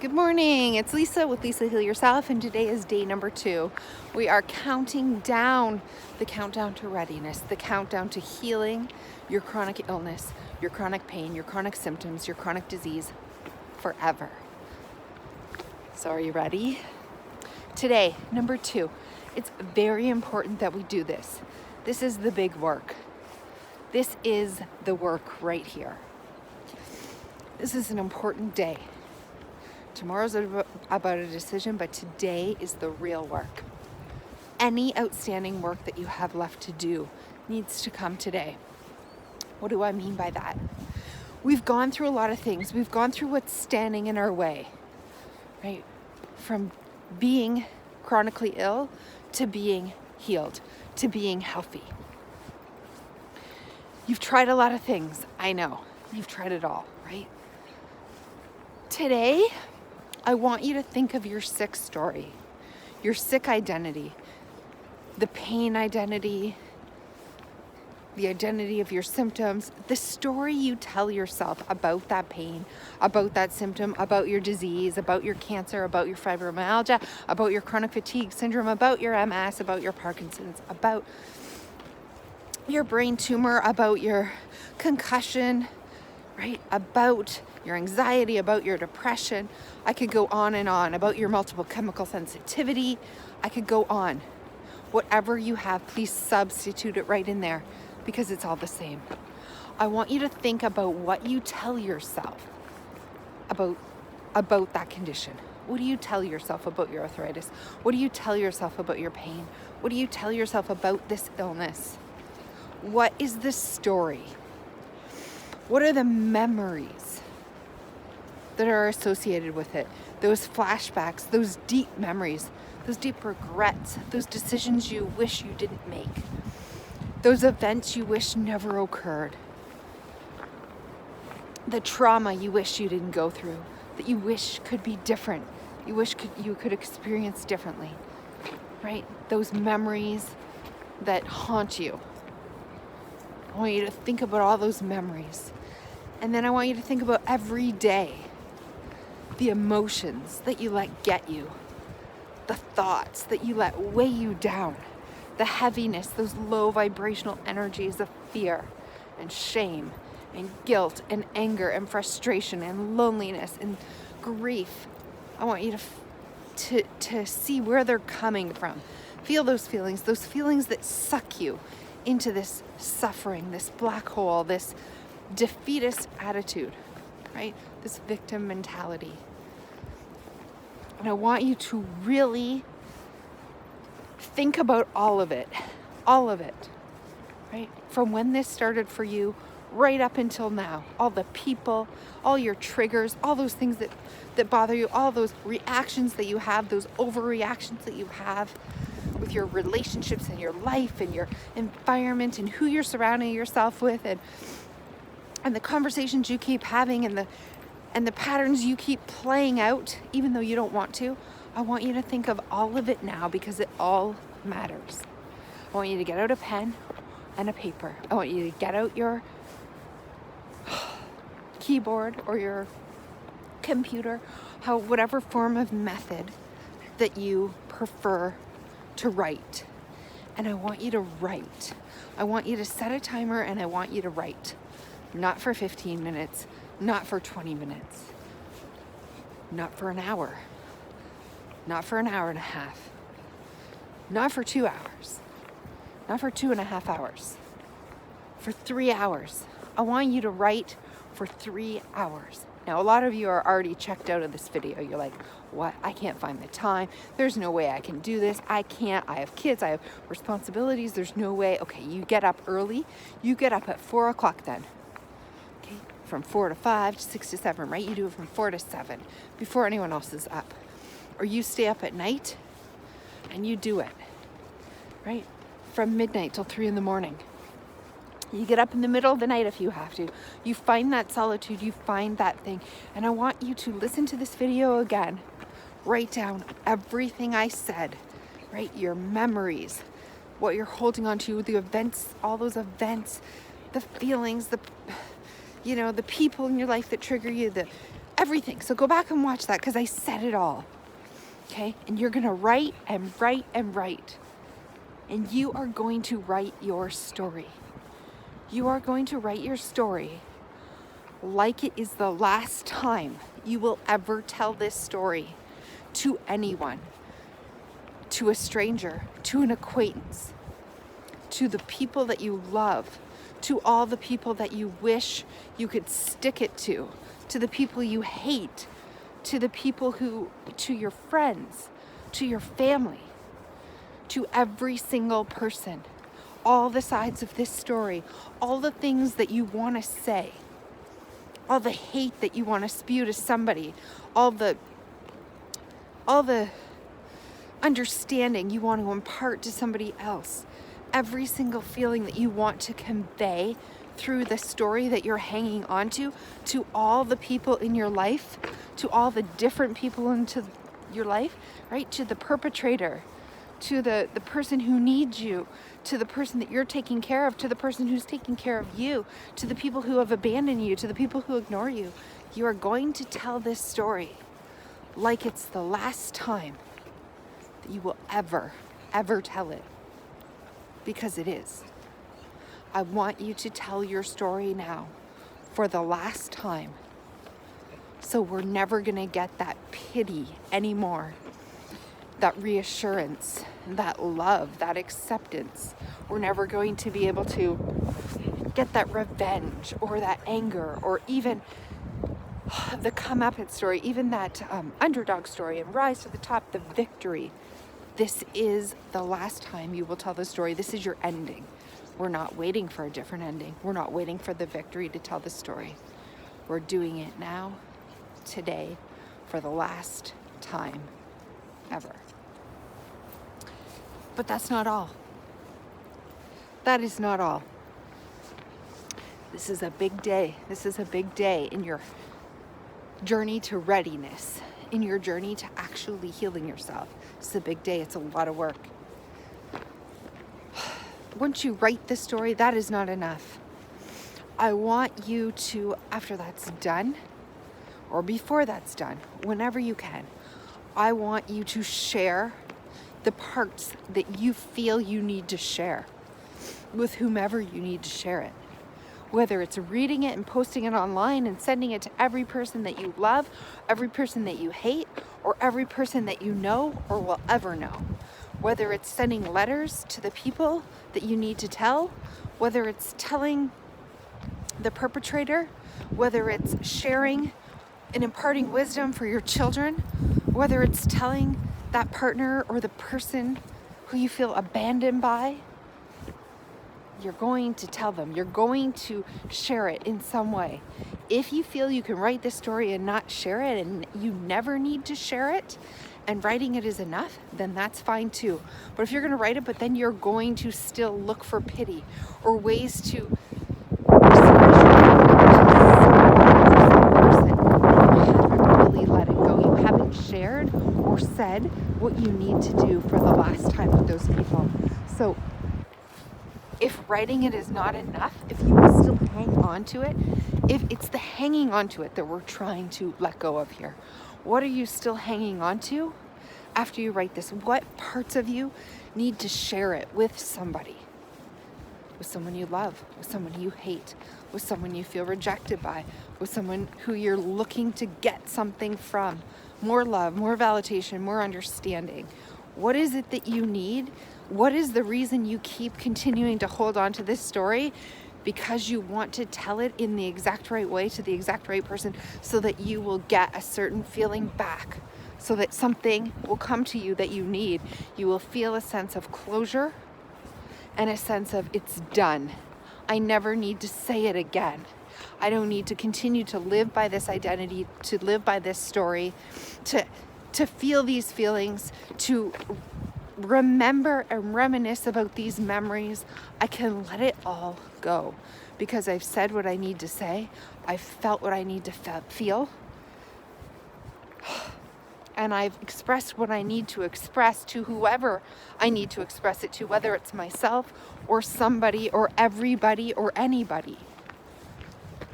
Good morning, it's Lisa with Lisa Heal Yourself, and today is day number 2. We are counting down, the countdown to readiness, the countdown to healing your chronic illness, your chronic pain, your chronic symptoms, your chronic disease forever. So are you ready? Today, number 2, it's very important that we do this. This is the big work. This is the work right here. This is an important day. Tomorrow's about a decision, but today is the real work. Any outstanding work that you have left to do needs to come today. What do I mean by that? We've gone through a lot of things. We've gone through what's standing in our way, right? From being chronically ill to being healed, to being healthy. You've tried a lot of things. I know. You've tried it all, right? Today, I want you to think of your sick story, your sick identity, the pain identity, the identity of your symptoms, the story you tell yourself about that pain, about that symptom, about your disease, about your cancer, about your fibromyalgia, about your chronic fatigue syndrome, about your MS, about your Parkinson's, about your brain tumor, about your concussion, right? About your anxiety, about your depression. I could go on and on about your multiple chemical sensitivity. I could go on. Whatever you have, please substitute it right in there because it's all the same. I want you to think about what you tell yourself about that condition. What do you tell yourself about your arthritis? What do you tell yourself about your pain? What do you tell yourself about this illness? What is the story? What are the memories that are associated with it? Those flashbacks, those deep memories, those deep regrets, those decisions you wish you didn't make, those events you wish never occurred, the trauma you wish you didn't go through, that you wish could be different, you wish you could experience differently, right? Those memories that haunt you. I want you to think about all those memories. And then I want you to think about every day, the emotions that you let get you, the thoughts that you let weigh you down, the heaviness, those low vibrational energies of fear and shame and guilt and anger and frustration and loneliness and grief. I want you to see where they're coming from. Feel those feelings that suck you into this suffering, this black hole, this defeatist attitude, right? This victim mentality. And I want you to really think about all of it, right? From when this started for you, right up until now, all the people, all your triggers, all those things that bother you, all those reactions that you have, those overreactions that you have with your relationships and your life and your environment and who you're surrounding yourself with and the conversations you keep having and the patterns you keep playing out even though you don't want to. I want you to think of all of it now because it all matters. I want you to get out a pen and a paper. I want you to get out your keyboard or your computer, whatever form of method that you prefer to write. And I want you to write. I want you to set a timer and I want you to write. Not for 15 minutes, not for 20 minutes, not for an hour, not for an hour and a half, not for 2 hours, not for 2.5 hours, for 3 hours. I want you to write for 3 hours. Now, a lot of you are already checked out of this video. You're like, what? I can't find the time. There's no way I can do this. I can't. I have kids. I have responsibilities. There's no way. Okay, you get up early. You get up at 4 o'clock then. Okay, from 4 to 5 to 6 to 7, right? You do it from 4 to 7 before anyone else is up. Or you stay up at night and you do it, right? From midnight till 3 in the morning. You get up in the middle of the night if you have to. You find that solitude, you find that thing. And I want you to listen to this video again. Write down everything I said, right? Your memories, what you're holding on to, the events, all those events, the feelings, the people in your life that trigger you, everything. So go back and watch that because I said it all. Okay? And you're going to write and write and write. And you are going to write your story. You are going to write your story like it is the last time you will ever tell this story to anyone, to a stranger, to an acquaintance, to the people that you love, to all the people that you wish you could stick it to the people you hate, to the people to your friends, to your family, to every single person, all the sides of this story, all the things that you want to say, all the hate that you want to spew to somebody, all the understanding you want to impart to somebody else, every single feeling that you want to convey through the story that you're hanging on to all the people in your life, to all the different people into your life, right? To the perpetrator, to the person who needs you, to the person that you're taking care of, to the person who's taking care of you, to the people who have abandoned you, to the people who ignore you. You are going to tell this story like it's the last time that you will ever tell it, because it is. I want you to tell your story now for the last time, so we're never going to get that pity anymore, that reassurance, that love, that acceptance. We're never going to be able to get that revenge or that anger or even the comeuppance story, even that underdog story and rise to the top, the victory. This is the last time you will tell the story. This is your ending. We're not waiting for a different ending. We're not waiting for the victory to tell the story. We're doing it now, today, for the last time ever. But that's not all. That is not all. This is a big day. This is a big day in your journey to readiness, in your journey to actually healing yourself. It's a big day. It's a lot of work. Once you write the story, that is not enough. I want you to, after that's done, or before that's done, whenever you can, I want you to share the parts that you feel you need to share with whomever you need to share it. Whether it's reading it and posting it online and sending it to every person that you love, every person that you hate, or every person that you know or will ever know. Whether it's sending letters to the people that you need to tell, whether it's telling the perpetrator, whether it's sharing and imparting wisdom for your children, whether it's telling that partner or the person who you feel abandoned by, you're going to tell them. You're going to share it in some way. If you feel you can write this story and not share it, and you never need to share it, and writing it is enough, then that's fine too. But if you're going to write it, but then you're going to still look for pity or ways to really let it go. You haven't shared or said what you need to do for the last time with those people. So if writing it is not enough, if you will still hang on to it, if it's the hanging on to it that we're trying to let go of here, what are you still hanging on to after you write this? What parts of you need to share it with somebody? With someone you love, with someone you hate, with someone you feel rejected by, with someone who you're looking to get something from. More love, more validation, more understanding. What is it that you need? What is the reason you keep continuing to hold on to this story? Because you want to tell it in the exact right way to the exact right person so that you will get a certain feeling back, so that something will come to you that you need. You will feel a sense of closure and a sense of it's done. I never need to say it again. I don't need to continue to live by this identity, to live by this story, to feel these feelings, to remember and reminisce about these memories. I can let it all go because I've said what I need to say. I've felt what I need to feel. And I've expressed what I need to express to whoever I need to express it to, whether it's myself or somebody or everybody or anybody,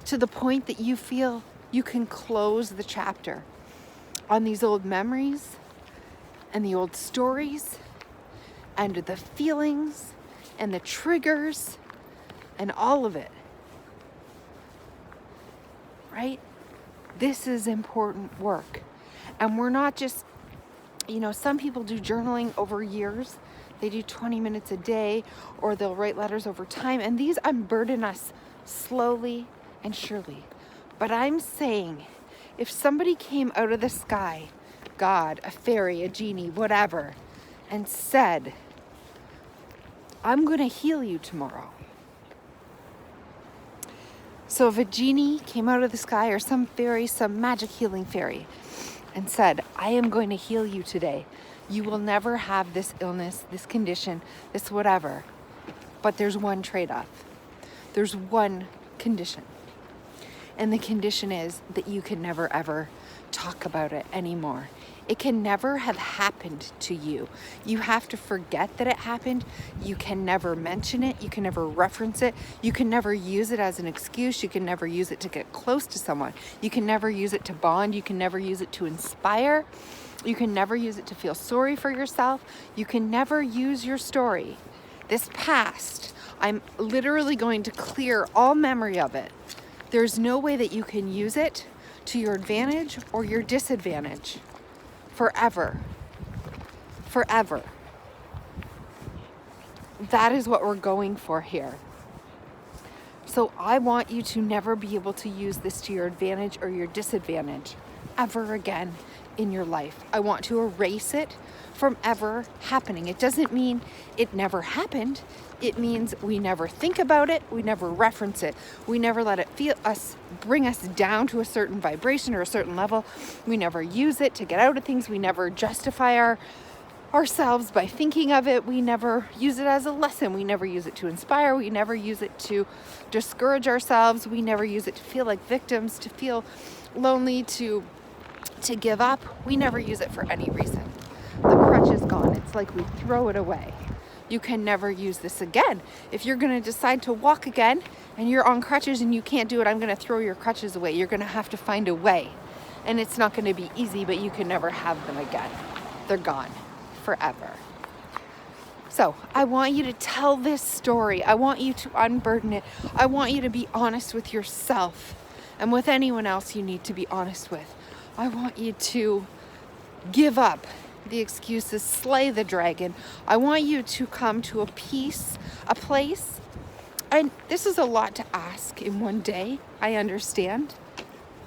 to the point that you feel You can close the chapter on these old memories and the old stories and the feelings and the triggers and all of it. Right? This is important work. And we're not just, some people do journaling over years. They do 20 minutes a day, or they'll write letters over time. And these unburden us slowly and surely. But I'm saying, if somebody came out of the sky, God, a fairy, a genie, whatever, and said, I'm going to heal you tomorrow. So if a genie came out of the sky, or some fairy, some magic healing fairy, and said, I am going to heal you today. You will never have this illness, this condition, this whatever. But there's one trade-off. There's one condition. And the condition is that you can never, ever talk about it anymore. It can never have happened to you. You have to forget that it happened. You can never mention it. You can never reference it. You can never use it as an excuse. You can never use it to get close to someone. You can never use it to bond. You can never use it to inspire. You can never use it to feel sorry for yourself. You can never use your story. This past, I'm literally going to clear all memory of it. There's no way that you can use it to your advantage or your disadvantage. Forever. Forever. That is what we're going for here. So I want you to never be able to use this to your advantage or your disadvantage ever again in your life. I want to erase it from ever happening. It doesn't mean it never happened. It means we never think about it. We never reference it. We never let it bring us down to a certain vibration or a certain level. We never use it to get out of things. We never justify ourselves by thinking of it. We never use it as a lesson. We never use it to inspire. We never use it to discourage ourselves. We never use it to feel like victims, to feel lonely, to give up. We never use it for any reason. The crutch is gone. It's like we throw it away. You can never use this again. If you're going to decide to walk again and you're on crutches and you can't do it, I'm going to throw your crutches away. You're going to have to find a way. And it's not going to be easy, but you can never have them again. They're gone forever. So I want you to tell this story. I want you to unburden it. I want you to be honest with yourself and with anyone else you need to be honest with. I want you to give up the excuses, slay the dragon. I want you to come to a place, and this is a lot to ask in one day, I understand.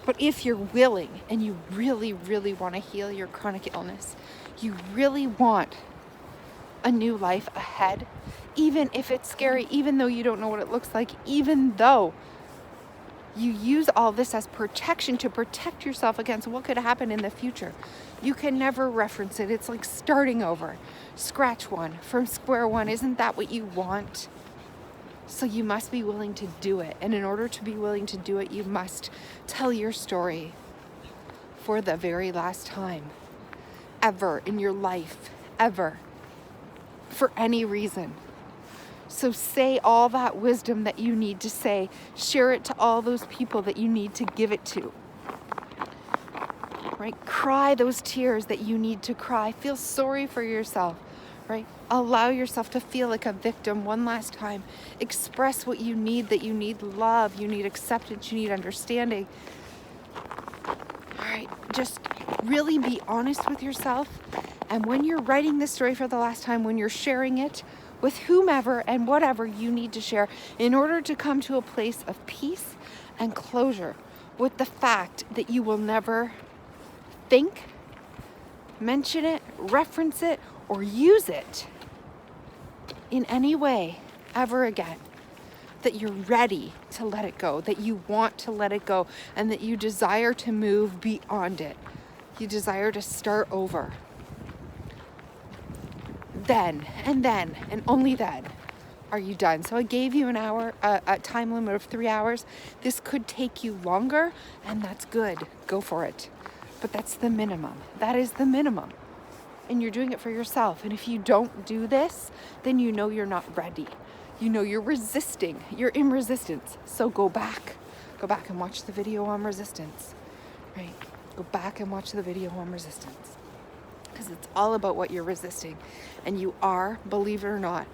But if you're willing and you really, really want to heal your chronic illness, you really want a new life ahead, even if it's scary, even though you don't know what it looks like, even though you use all this as protection to protect yourself against what could happen in the future. You can never reference it. It's like starting over. Scratch one from square one. Isn't that what you want? So you must be willing to do it. And in order to be willing to do it, you must tell your story for the very last time ever in your life, ever, for any reason. So say all that wisdom that you need to say. Share it to all those people that you need to give it to. Right? Cry those tears that you need to cry. Feel sorry for yourself. Right? Allow yourself to feel like a victim one last time. Express what you need, that you need love, you need acceptance, you need understanding. All right? Just really be honest with yourself. And when you're writing this story for the last time, when you're sharing it with whomever and whatever you need to share, in order to come to a place of peace and closure with the fact that you will never think, mention it, reference it, or use it in any way ever again. That you're ready to let it go, that you want to let it go, and that you desire to move beyond it. You desire to start over. Then, and only then, are you done. So I gave you an hour, a time limit of 3 hours. This could take you longer, and that's good. Go for it. But that's the minimum. That is the minimum. And you're doing it for yourself. And if you don't do this, then you know you're not ready. You know you're resisting. You're in resistance. So go back. go back and watch the video on resistance, right? Go back and watch the video on resistance, because it's all about what you're resisting. And you are, believe it or not,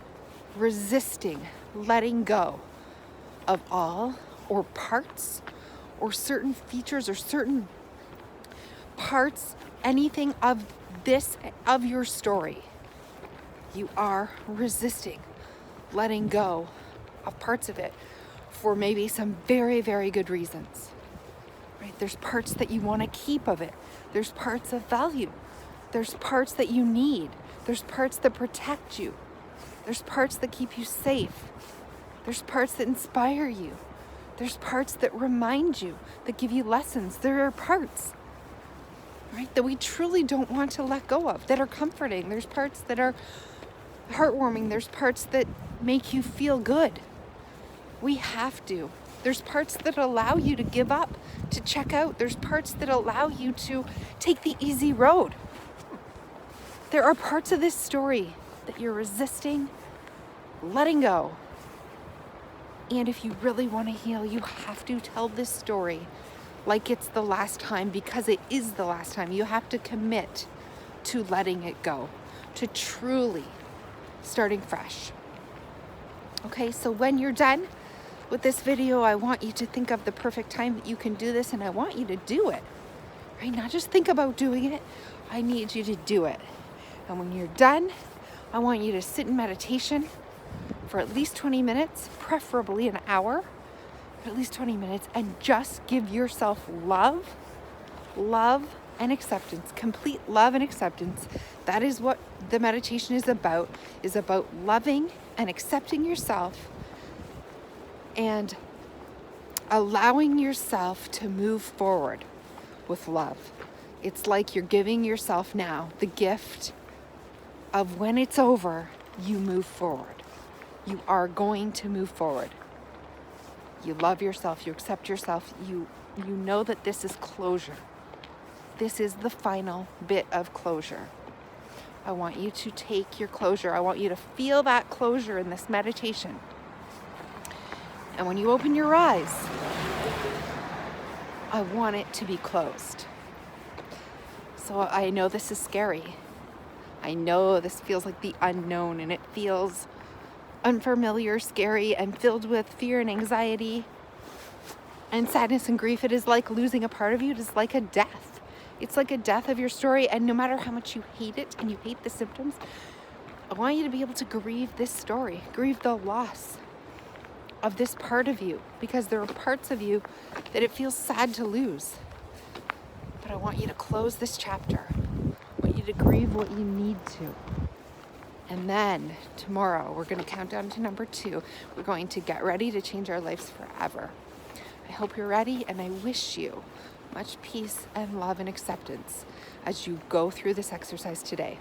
resisting letting go of all or parts or certain features or certain parts, anything of your story. You are resisting letting go of parts of it for maybe some very, very good reasons, right? There's parts that you want to keep of it. There's parts of value. There's parts that you need. There's parts that protect you. There's parts that keep you safe. There's parts that inspire you. There's parts that remind you, that give you lessons. There are parts, right, that we truly don't want to let go of, that are comforting. There's parts that are heartwarming. There's parts that make you feel good. We have to. There's parts that allow you to give up, to check out. There's parts that allow you to take the easy road. There are parts of this story that you're resisting letting go. And if you really want to heal, you have to tell this story like it's the last time, because it is the last time. You have to commit to letting it go, to truly starting fresh. Okay, so when you're done with this video, I want you to think of the perfect time that you can do this, and I want you to do it, right? Not just think about doing it. I need you to do it. And when you're done, I want you to sit in meditation for at least 20 minutes, preferably an hour, but at least 20 minutes, and just give yourself love and acceptance, complete love and acceptance. That is what the meditation is about loving and accepting yourself and allowing yourself to move forward with love. It's like you're giving yourself now the gift of when it's over, you move forward. You are going to move forward. You love yourself, you accept yourself, you know that this is closure. This is the final bit of closure. I want you to take your closure. I want you to feel that closure in this meditation. And when you open your eyes, I want it to be closed. So I know this is scary. I know this feels like the unknown, and it feels unfamiliar, scary, and filled with fear and anxiety and sadness and grief. It is like losing a part of you. It is like a death. It's like a death of your story. And no matter how much you hate it and you hate the symptoms, I want you to be able to grieve this story, grieve the loss of this part of you, because there are parts of you that it feels sad to lose. But I want you to close this chapter. I want you to grieve what you need to. And then tomorrow, we're going to count down to number 2. We're going to get ready to change our lives forever. I hope you're ready, and I wish you much peace and love and acceptance as you go through this exercise today.